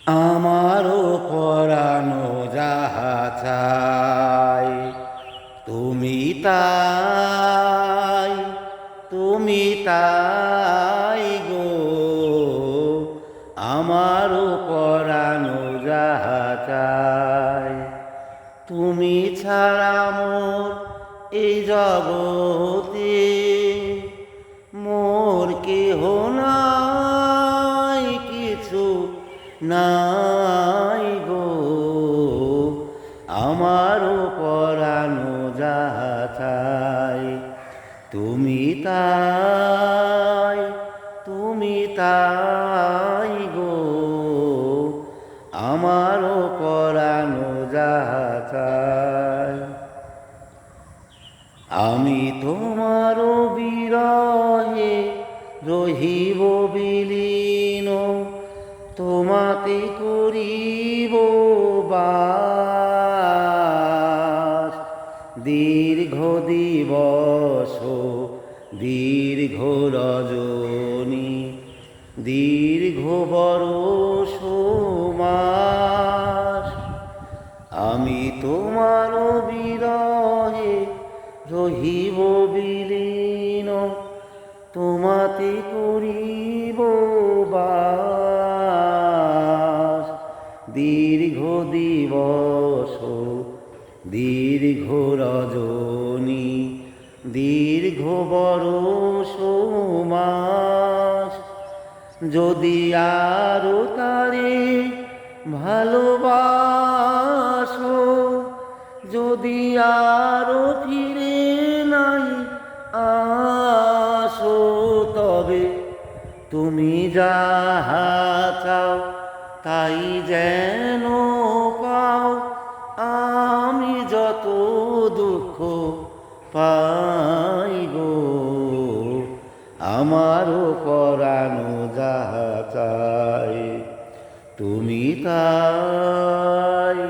আমারও পরানো যাহা চাই তুমি তাই, তুমি তাই গো। আমারও পরানো যাহা চাই তুমি ছাড়া মোর এই জগতে মোর কেহ নাই, কিছু নাই গো। আমারও পরানো যাহা চাই তুমি তাই, তুমি তাই গো। আমারও পরানো যাহা চাই। আমি তোমার বিরহে রহিব বিলীন, তোমাতে করিব বাস। দীর্ঘ দিবস দীর্ঘ রজনী, দীর্ঘ বরষ মাস। আমি তোমার বিরহে রহিব বিলীন, তোমাতে করিব বাস। দীর্ঘ দিবস দীর্ঘ রজনী, দীর্ঘ বরষ মাস। যদি আরো তারে ভালোবাসো, যদি আরো ফিরে নাই আসো, তবে তুমি যাহা চাও তাই যেন পাও। আমি যত দুঃখ পাই গো, আমারও পরানো যাহা চাই তুমি তাই।